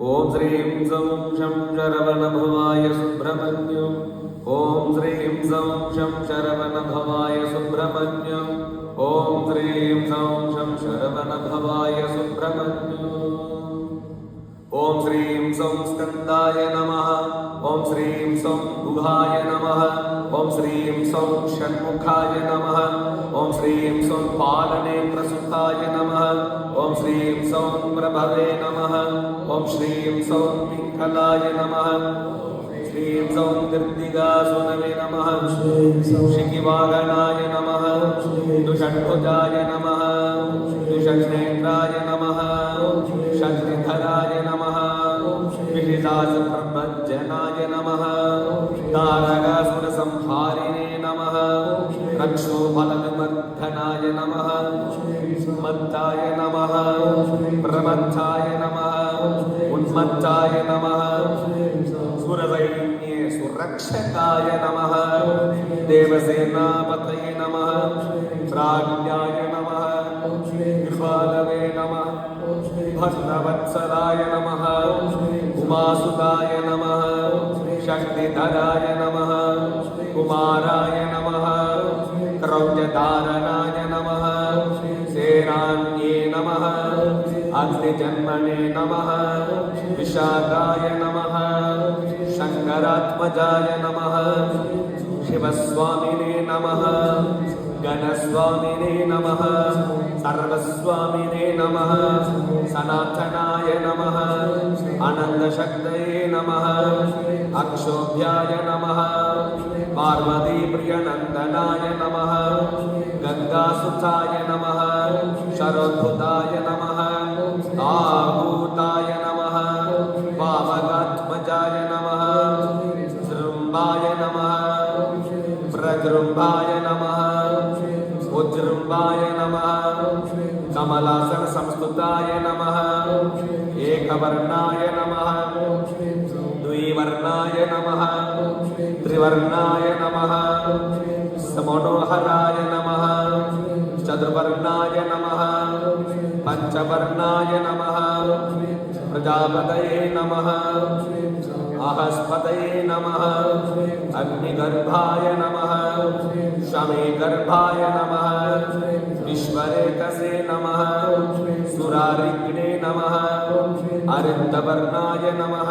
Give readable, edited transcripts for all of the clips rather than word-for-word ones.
ಓಂ ಶ್ರೀಂ ಸಂ ಶಂ ಶರವಣಭವಾಯ ಸುಬ್ರಹ್ಮಣ್ಯಂ. ಓಂ ಶ್ರೀಂ ಸಂ ಶಂ ಶರವಣಭವಾಯ ಸುಬ್ರಹ್ಮಣ್ಯಂ. ಓಂ ಶ್ರೀಂ ಸಂ ಶಂ ಶರವಣಭವಾಯ ಸುಬ್ರಹ್ಮಣ್ಯಂ. ಓಂ ಶ್ರೀಂ ಸಂ ಸ್ಕಂದಾಯ ನಮಃ. ಓಂ ಶ್ರೀಂ ಸಂ ಗುಹಾಯ ನಮಃ. ಓಂ ಶ್ರೀಂ ಸಂ ಷಣ್ಮುಖಾಯ ನಮಃ. ಓಂ ಶ್ರೀಂ ಸಂ ಪಾಲನೇತ್ರಸುಖಾಯ ನಮಃ. ಓಂ ಶ್ರೀಂ ಸಂ ಪ್ರಭವೇ ನಮಃ. ಓಂ ಶ್ರೀಂ ಸಂ ಪಿಂಗಲಾಯ ನಮಃ. ಶ್ರೀಂ ಸಂ ನಿರ್ದಿಗಾಸುನವೇ ನಮಃ. ಶಿಖಿವಾಗಣಾಯ ನಮಃ. ದುಷಡ್ಭುಜಾಯ ನಮಃ. ದುಷಡ್ನೇತ್ರಾಯ ನಮಃ. ಶಕ್ತಿಧರಾಯ ನಮಃ. ವಿಹಿತಾಸಪ್ರಭಂಜನಾಯ ನಮಃ. ತಾರಕಾಸುರಸಂಹಾರಿಣೇ ನಮಃ. ರಕ್ಷೋಫಲವಿಮರ್ಧನಾಯ ನಮಃ. ಮತ್ತಾಯ ನಮಃ. ಪ್ರಮತ್ತಾಯ ನಮಃ. ಉನ್ಮತ್ತಾಯ ನಮಃ. ಸುರಸೈನ್ಯೇ ಸುರಕ್ಷಕಾಯ ನಮಃ. ದೇವಸೇನಾಪತಯೇ ನಮಃ. ಪ್ರಾಜ್ಞಾಯ ನಮಃ. ಕೃಪಾಲವೇ ನಮಃ. ಭಕ್ತವತ್ಸಲಾಯ ನಮಃ. ಉಮಾಸುತಾಯ ನಮಃ. ಶಕ್ತಿಧರಾಯ ನಮಃ. ಕುಮಾರಾಯ ನಮಃ. ಕ್ರೌರ್ಯಧಾರನಾಯ ನಮಃ. ಸೇನಾನ್ಯೇ ನಮಃ. ಅಗ್ನಿಜನ್ಮನೇ ನಮಃ. ವಿಷಾದಾಯ ನಮಃ. ಶಂಕರಾತ್ಮಜಾಯ ನಮಃ. ಶಿವಸ್ವಾಮಿನೇ ನಮಃ. ಗಣಸ್ವಾಮಿನೇ ನಮಃ. ಸರ್ವಸ್ವಾಮಿನೇ ನಮಃ. ಸನಾತನಾಯ ನಮಃ. ಆನಂದಶಕ್ತಯೇ ನಮಃ. ಅಕ್ಷೋಭ್ಯಾಯ ನಮಃ. ಪಾರ್ವತೀಪ್ರಿಯನಂದನಾಯ ನಮಃ. ಗಂಗಾಸುತಾಯ ನಮಃ. ಶರೋದ್ಭುತಾಯ ನಮಃ. ಆಭೂತಾಯ ನಮಃ. ವಾಮಗಾತ್ಮಜಾಯ ನಮಃ. ಜೃಂಭಾಯ ನಮಃ. ಪ್ರಜೃಂಭಾಯ ನಮಃ. ಉಜೃಂಭಾಯ ನಮಃ. ಕಮಲಾಸನ ಸಂಸ್ತುತಾಯ ನಮಃ. ಏಕವರ್ಣಾಯ ನಮಃ. ದ್ವಿವರ್ಣಾಯ ನಮಃ. ತ್ರಿವರ್ಣಾಯ ನಮಃ. ಸಮನೋಹರಾಯ ನಮಃ. ಚತುರ್ವರ್ಣಾಯ ನಮಃ. ಪಂಚವರ್ಣಾಯ ನಮಃ. ಪ್ರಜಾಪತಯೇ ನಮಃ. ಅಹಸ್ಪತಯೇ ನಮಃ. ಅಗ್ನಿಗರ್ಭಾಯ ನಮಃ. ಶಮೇಗರ್ಭಾಯ ನಮಃ. ವಿಶ್ವರೇತಸೇ ನಮಃ. ಸುರಾರಿಗ್ನೇ ನಮಃ. ಅರಿಂದವರ್ಣಾಯ ನಮಃ.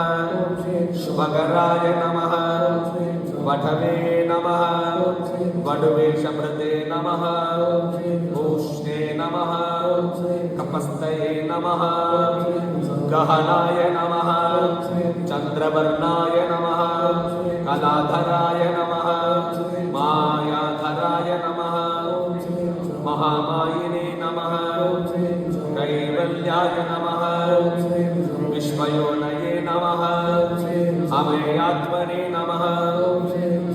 ಶುಭಕರಾಯ ನಮಃ. ವಟವೇ ನಮಃ. ವಡುವೇಶಭೃತೆ ನಮಃ. ಭೂಷ್ಣೇ ನಮಃ. ಕಪಸ್ತಯೇ ನಮಃ. ಗಹನಾಯ ನಮಃ. ಚಂದ್ರವರ್ಣಾಯ ನಮಃ. ಕಲಾಧರಾಯ ನಮಃ. ಮಾಯಾಧರಾಯ ನಮಃ. ಮಹಾಮಾಯಿನೇ ನಮಃ. ಕೈವಲ್ಯಾಯ ನಮಃ. ವಿಶ್ವಯೋನಯೇ ನಮಃ. ಅಮೇಯಾತ್ಮನೇ ನಮಃ.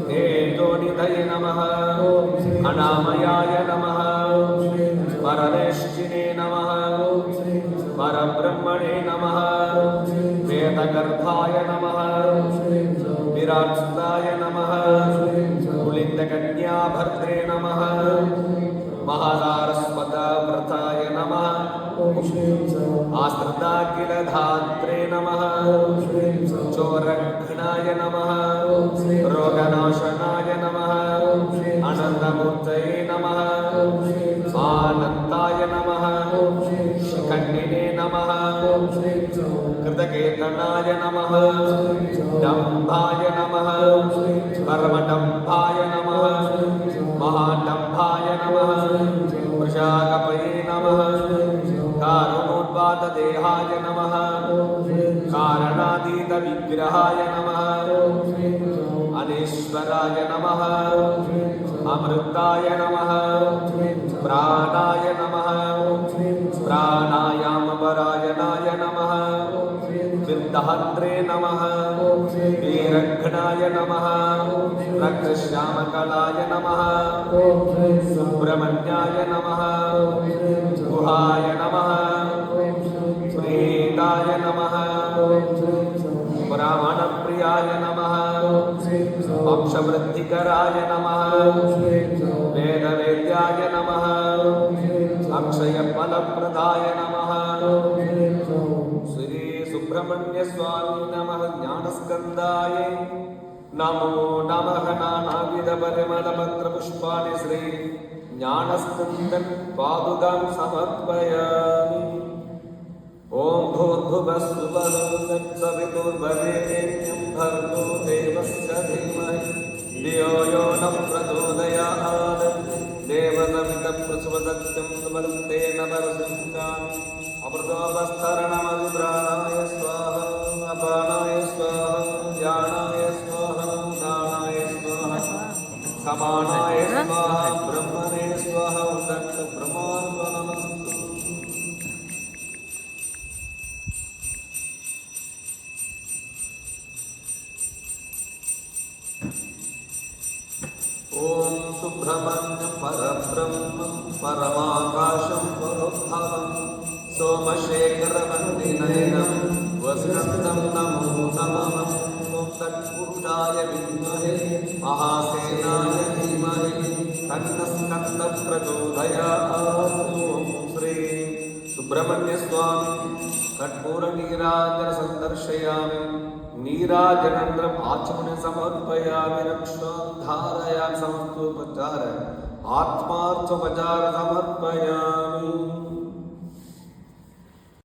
ಹೇತೋನಿಧಯೇ ನಮಃ. ಅನಾಮಯಾಯ ನಮಃ. ಪರಮೇಶ್ಚಿನೇ ನಮಃ. ಪರಬ್ರಹ್ಮಣೇ ನಮಃ. ವೇದಗರ್ಭಾಯ ನಮಃ. ವಿರಾಟ್ಸುತಾಯ ನಮಃ. ಕುಲಿಂದಕನ್ಯಾಭದ್ರೇ ನಮಃ. ಮಹಾಸಾರಸ್ವತ ವ್ರತಾಯ ನಮಃ. ಆಸ್ತ್ರದಾಖಿಲಧಾತ್ರೆ ನಮಃ. ಚೋರಘ್ನಾಯ ನಮಃ. ರೋಗನಾಶನಾಯ ನಮಃ. ಅನಂತಮೂರ್ತಯೇ ನಮಃ. ಆನಂದಾಯ ನಮಃ. ಶಿಖಂಡಿನೇ ನಮಃ. ಕೃತಕೇತನಾಯ ನಮಃ. ಡಂಭಾಯ ನಮಃ. ಪರಮಡಂಭಾಯ ನಮಃ. ಮಹಾಡಂಭಾಯ ನಮಃ. ವೃಷಾಕಪಯೇ ನಮಃ. ಕಾರಣೋದ್ವಾತದೇಹಾಯ ನಮಃ. ಕಾರಣಾತೀತ ವಿಗ್ರಹಾಯ ನಮಃ. ಅನೇಶ್ವರಾಯ ನಮಃ. ಅಮೃತಾಯ ನಮಃ. ಪ್ರಾಣಾಯ ನಮಃ. ಪ್ರಾಣಾಯಾಮಪರಾಯಣಾಯ ನಮಃ. ವಿದ್ಧಾತ್ರೆ ನಮಃ. ವೀರಘ್ನಾಯ ನಮಃ. ರಕ್ತಶ್ಯಾಮಕಲಾಯ ನಮಃ. ಸುಬ್ರಹ್ಮಣ್ಯಾಯ ನಮಃ. ಗುಹಾಯ ನಮಃ. ಪ್ರೇತಾಯ ನಮಃ. ಬ್ರಾಹ್ಮಣಪ್ರಿಯಾಯ ನಮಃ. ವಂಶವೃದ್ಧಿಕರಾಯ ನಮಃ. ವೇದವೇದ್ಯಾಯ ನಮಃ. ಅಕ್ಷಯಫಲಪ್ರದಾಯ ನಮಃ. ಶ್ರೀ सुब्रह्मण्य स्वामी नमः ज्ञानस्कन्दाय नमो नमः नानाविध परिमल पत्र पुष्पाणि श्री ज्ञानस्कन्दन् पादुकां समर्पयामि ओम भूर्भुवस्सुवः तत्सवितुर्वरेण्यं भर्गो देवस्य धीमहि धियो यो नः प्रचोदयात् देवसवितः प्रसवदत्यं वर्तेन परसिंहान् अमृतोपस्तरणमभिप्राणाय स्वाहा अपानाय स्वाहा ज्ञानाय स्वाहा दानाय स्वाहा समानाय स्वाहा ब्रह्मणे स्वाहा दत्त ब्रह्मार्पणमस्तु ओम सुब्रह्मण्य परब्रह्म परमाकाशं परोद्भवं सोमशेखरवन्दिनयनं वस्कन्दं नमो नमः ओम तत्पुरुषाय विद्महे महासेनाय धीमहि तन्नः प्रचोदयात् ओम श्री सुब्रह्मण्य स्वामी कर्पूरनीराजन संदर्शयामि नीराजनन्द्रम् आचमने समर्पयामि रक्षां धारयामि समस्तोपचार आत्मार्थोपचार समर्पयामि